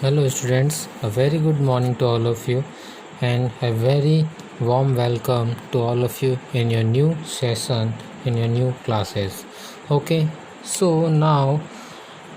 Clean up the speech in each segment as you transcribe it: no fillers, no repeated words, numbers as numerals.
Hello students, a very good morning to all of you and a very warm welcome to all of you in your new session, in your new classes. Okay, so now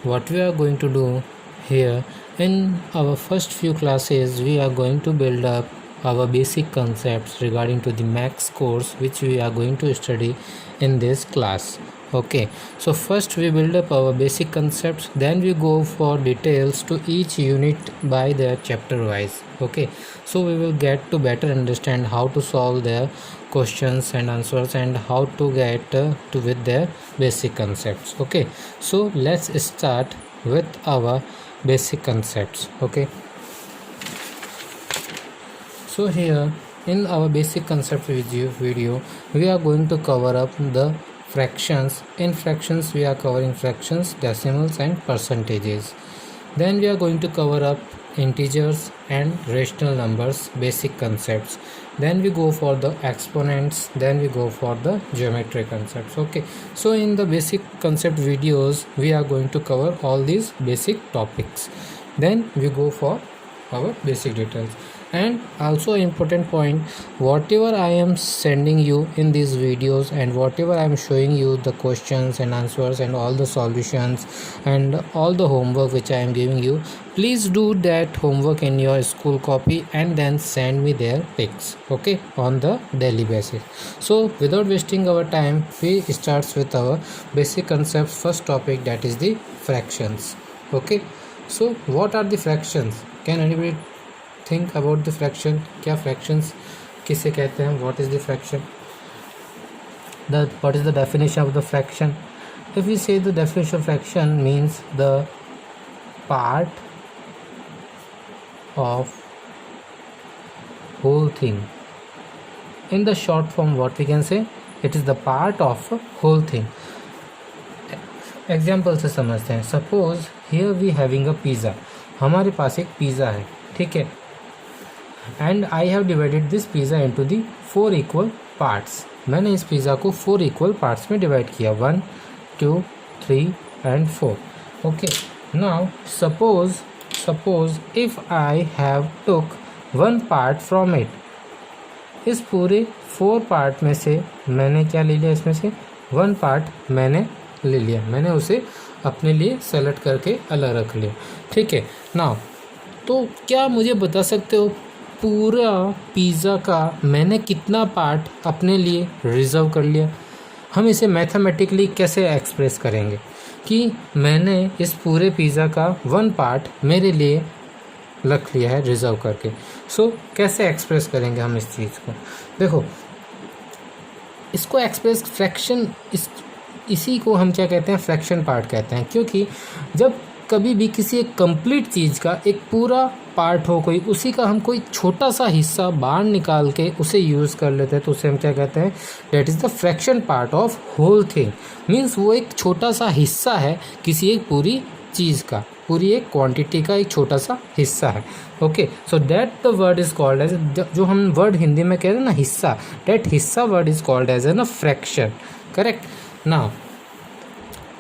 what we are going to do here in our first few classes, we are going to build up our basic concepts regarding to the max course which we are going to study in this class. Okay, so first we build up our basic concepts, then we go for details to each unit by their chapter wise. Okay, so we will get to better understand how to solve their questions and answers and how to get to with their basic concepts. Okay, so let's start with our basic concepts. Okay, so here in our basic concept video we are going to cover up the fractions. In fractions we are covering fractions, decimals and percentages. Then we are going to cover up integers and rational numbers, basic concepts. Then we go for the exponents, then we go for the geometry concepts. Okay, so in the basic concept videos we are going to cover all these basic topics. Then we go for our basic details. And also important point, whatever I am sending you in these videos and whatever I am showing you the questions and answers and all the solutions and all the homework which I am giving you, please do that homework in your school copy and then send me their pics, okay, on the daily basis. So without wasting our time, we starts with our basic concepts. First topic, that is the fractions. Okay, so what are the fractions? Can anybody think about the fraction? क्या fractions किसे कहते हैं? What is the fraction? What is the definition of the fraction? If we say the definition of fraction means the part of whole thing. In the short form, what we can say, it is the part of whole thing. Example से समझते हैं. Suppose here we having a pizza. हमारे पास एक pizza है, ठीक है, and I have divided this pizza into the 4 equal parts. मैंने इस पिज़्ज़ा को 4 इक्वल पार्ट्स में डिवाइड किया, 1 2 3 and 4. Okay, now suppose if I have took 1 part from it. इस पूरे 4 पार्ट में से मैंने क्या ले लिया? इसमें से 1 पार्ट मैंने ले लिया, मैंने उसे अपने लिए सेलेक्ट करके अलग रख लिया, ठीक है. नाउ तो क्या मुझे बता सकते हो पूरा पिज़्ज़ा का मैंने कितना पार्ट अपने लिए रिजर्व कर लिया? हम इसे मैथमेटिकली कैसे एक्सप्रेस करेंगे कि मैंने इस पूरे पिज़्ज़ा का 1 पार्ट मेरे लिए रख लिया है रिजर्व करके. सो कैसे एक्सप्रेस करेंगे हम इस चीज़ को? देखो, इसको एक्सप्रेस फ्रैक्शन, इसी को हम क्या कहते हैं? फ्रैक्शन पार्ट कहते हैं. क्योंकि जब कभी भी किसी एक कंप्लीट चीज़ का एक पूरा पार्ट हो कोई, उसी का हम कोई छोटा सा हिस्सा बाहर निकाल के उसे यूज़ कर लेते हैं, तो उसे हम क्या कहते हैं? That is the fraction part of whole thing. Means वो एक छोटा सा हिस्सा है किसी एक पूरी चीज़ का, पूरी एक क्वांटिटी का एक छोटा सा हिस्सा है. Okay, so that the word is called as, जो हम वर्ड हिंदी में कहते हैं ना हिस्सा, दैट हिस्सा word is called as an a fraction. Correct. Now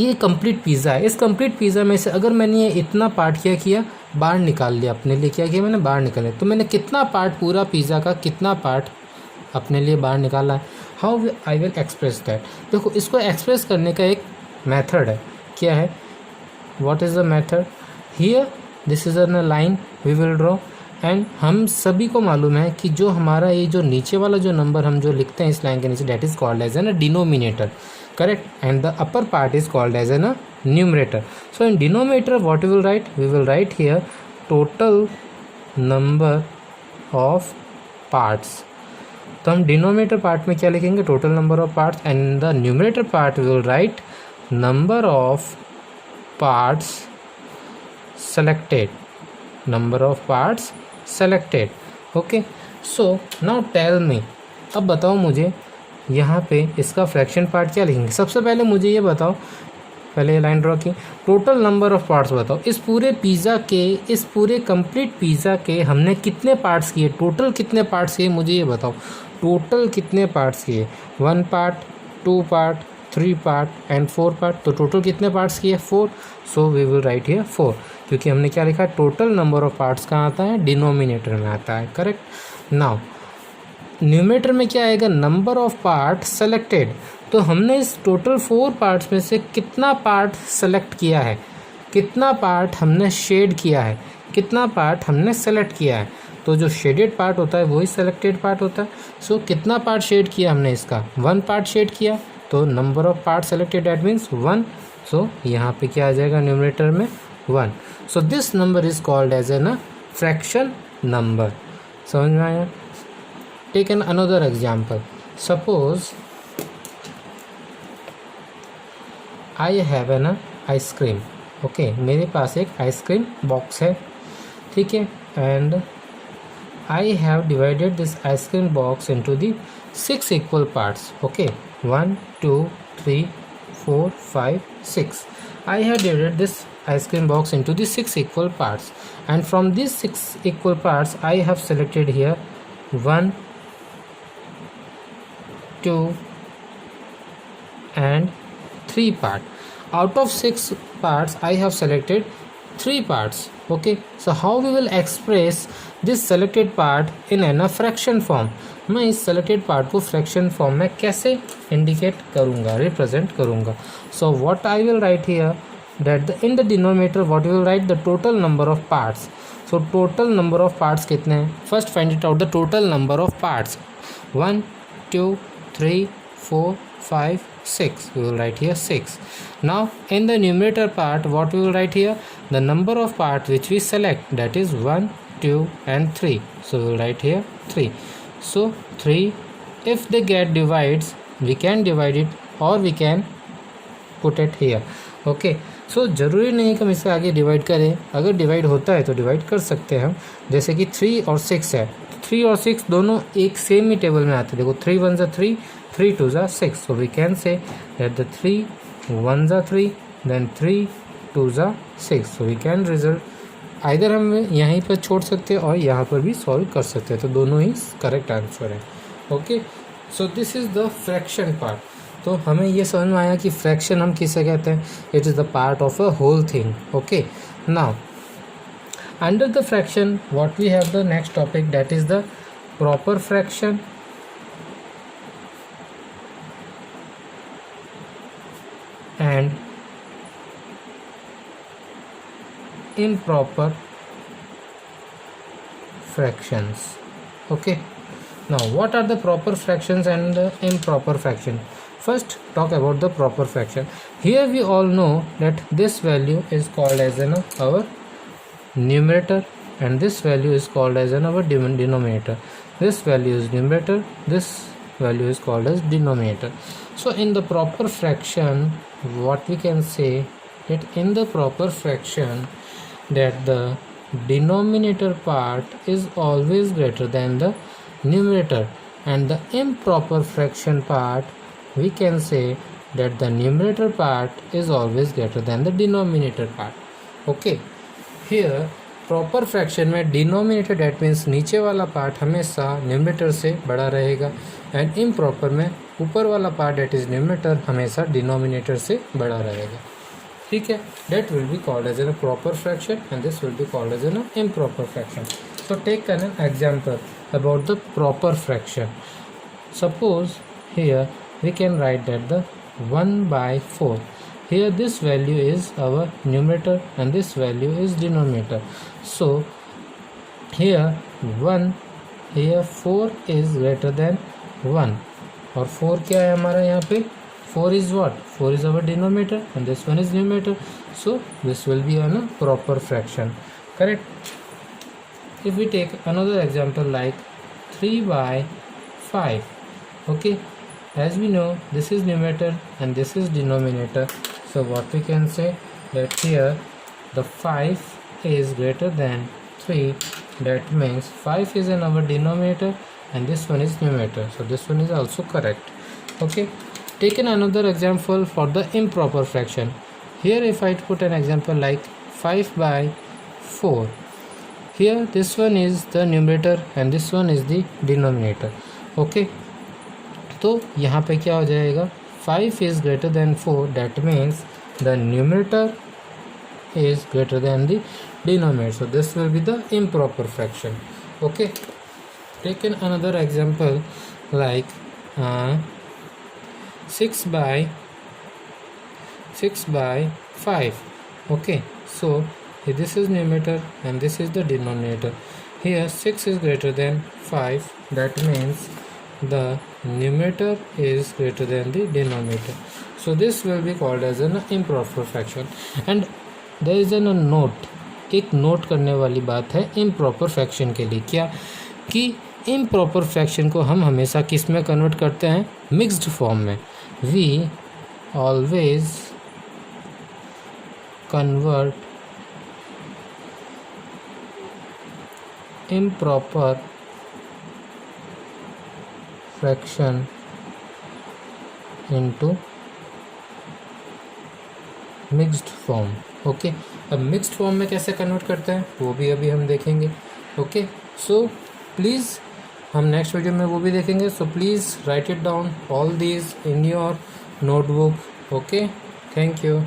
ये कंप्लीट पिज़्ज़ा है. इस कंप्लीट पिज़्ज़ा में से अगर मैंने ये इतना पार्ट क्या किया? बाहर निकाल लिया अपने लिए. क्या किया मैंने? बाहर निकाला. तो मैंने कितना पार्ट, पूरा पिज़्ज़ा का कितना पार्ट अपने लिए बाहर निकाला है? How I will express that? देखो, इसको एक्सप्रेस करने का एक मेथड है. क्या है? What is the method? Here this is a line we will draw. And हम सभी को मालूम है कि जो हमारा ये जो नीचे वाला जो नंबर हम जो लिखते हैं इस लाइन के नीचे, that is called as an denominator. Correct. And the upper part is called as a numerator. So in denominator what we will write? We will write here total number of parts. तो हम denominator part में क्या लिखेंगे? Total number of parts. And the numerator part we will write number of parts selected. Number of parts selected. Okay, so now tell me, अब बताओ मुझे यहाँ पे इसका फ्रैक्शन पार्ट क्या लिखेंगे? सबसे पहले मुझे ये बताओ, पहले ये लाइन ड्रॉ की, टोटल नंबर ऑफ पार्ट्स बताओ. इस पूरे पिज़्ज़ा के, इस पूरे कंप्लीट पिज़्ज़ा के हमने कितने पार्ट्स किए? टोटल कितने पार्ट्स किए मुझे ये बताओ. टोटल कितने पार्ट्स किए? 1 part, 2 part, 3 part and 4 part. तो टोटल कितने पार्ट्स किए? 4. So we will write here 4. क्योंकि हमने क्या लिखा है, टोटल नंबर ऑफ पार्ट्स कहाँ आता है, डिनोमिनेटर में आता है। करेक्ट। नाउ न्यूमरेटर में क्या आएगा, नंबर ऑफ पार्ट सेलेक्टेड। तो हमने इस टोटल 4 पार्ट्स में से कितना पार्ट सेलेक्ट किया है, कितना पार्ट हमने शेड किया है, कितना पार्ट हमने सेलेक्ट किया है। तो जो शेडेड पार्ट होता है वही सेलेक्टेड पार्ट होता है। सो कितना पार्ट शेड किया हमने, इसका 1 पार्ट शेड किया, तो number of part selected that means 1। So यहाँ पे क्या आ जाएगा न्यूमरेटर में 1। So this number is called as an fraction number. समझ में आया? Take an another example. Suppose I have an ice cream. Okay, मेरे पास एक आइसक्रीम बॉक्स है, ठीक है, and I have divided this ice cream box into the 6 equal parts. Okay, 1 2 3 4 5 6. I have divided this ice cream box into the 6 equal parts, and from these 6 equal parts I have selected here 1 2 and 3 part. Out of 6 parts I have selected 3 parts. Okay, so how we will express this selected part in a fraction form? मैं इस selected part को fraction form में कैसे indicate करूँगा, represent करूँगा? So what I will write here, that in the denominator what we will write, the total number of parts. So total number of parts कितने हैं? First find it out, the total number of parts. 1 2 3 4 5 6. We will write here 6. Now in the numerator part what we will write here, the number of parts which we select, that is 1 2 and 3. So we will write here 3. So 3, if they get divides, we can divide it or we can put it here. Okay, so ज़रूरी नहीं कि हम इसके आगे divide करें, अगर divide होता है तो डिवाइड कर सकते हैं हम। जैसे कि 3 और 6 है, 3 और 6 दोनों एक सेम ही टेबल में आते हैं। देखो 3 1 ज़ा 3, 3 2 ज़ा 6. So we can say that the 3 1 ज़ा 3 देन 3 2 ज़ा 6. So we can result either हम यहीं पर छोड़ सकते हैं और यहाँ पर भी सॉल्व कर सकते हैं, तो दोनों ही करेक्ट आंसर है। Okay, so this is the fraction part. तो हमें ये समझ में आया कि फ्रैक्शन हम किसे कहते हैं, it is the part of a whole thing. Okay, now under the fraction what we have the next topic, that is the proper fraction and improper fractions. Okay, now what are the proper fractions and the improper fraction? First talk about the proper fraction. Here we all know that this value is called as our numerator and this value is called as our denominator. This value is numerator, this value is called as denominator. So in the proper fraction what we can say, that in the proper fraction that the denominator part is always greater than the numerator, and the improper fraction part we can say that the numerator part is always greater than the denominator part. Okay, here proper fraction में denominator that means नीचे वाला part हमेशा numerator से बड़ा रहेगा, and improper में ऊपर वाला पार्ट डेट इज न्यूमरेटर हमेशा डिनोमिनेटर से बड़ा रहेगा। ठीक है, that will be called as an proper fraction and this will be called as an improper fraction. So take an example about the proper fraction. Suppose here we can write that the 1/4. Here this value is our numerator and this value is denominator. So here 1, here 4 is greater than 1 और 4 क्या है हमारा यहाँ पे, 4 is what, 4 is our denominator and this one is numerator. So this will be a proper fraction, correct? If we take another example like 3/5. Okay, as we know this is numerator and this is denominator. So what we can say, that here the 5 is greater than 3, that means 5 is in our denominator and this one is numerator, so this one is also correct. Okay, taken another example for the improper fraction. Here if I put an example like 5/4, here this one is the numerator and this one is the denominator. Okay, तो यहाँ पे क्या हो जाएगा, 5 is greater than 4, that means the numerator is greater than the denominator. So this will be the improper fraction. Okay, take another example like 6 by 5. Okay, so this is numerator and this is the denominator. Here 6 is greater than 5, that means the numerator is greater than the denominator. So this will be called as an improper fraction. And there is a note, एक note करने वाली बात है improper fraction के लिए, क्या कि improper fraction को हम हमेशा किस में कन्वर्ट करते हैं, मिक्स्ड फॉर्म में. We always convert improper fraction into mixed form. Okay, अब मिक्स्ड फॉर्म में कैसे कन्वर्ट करते हैं वो भी अभी हम देखेंगे. ओके, सो प्लीज़ हम नेक्स्ट वीडियो में वो भी देखेंगे. So please write it down all these in your notebook. Okay, thank you.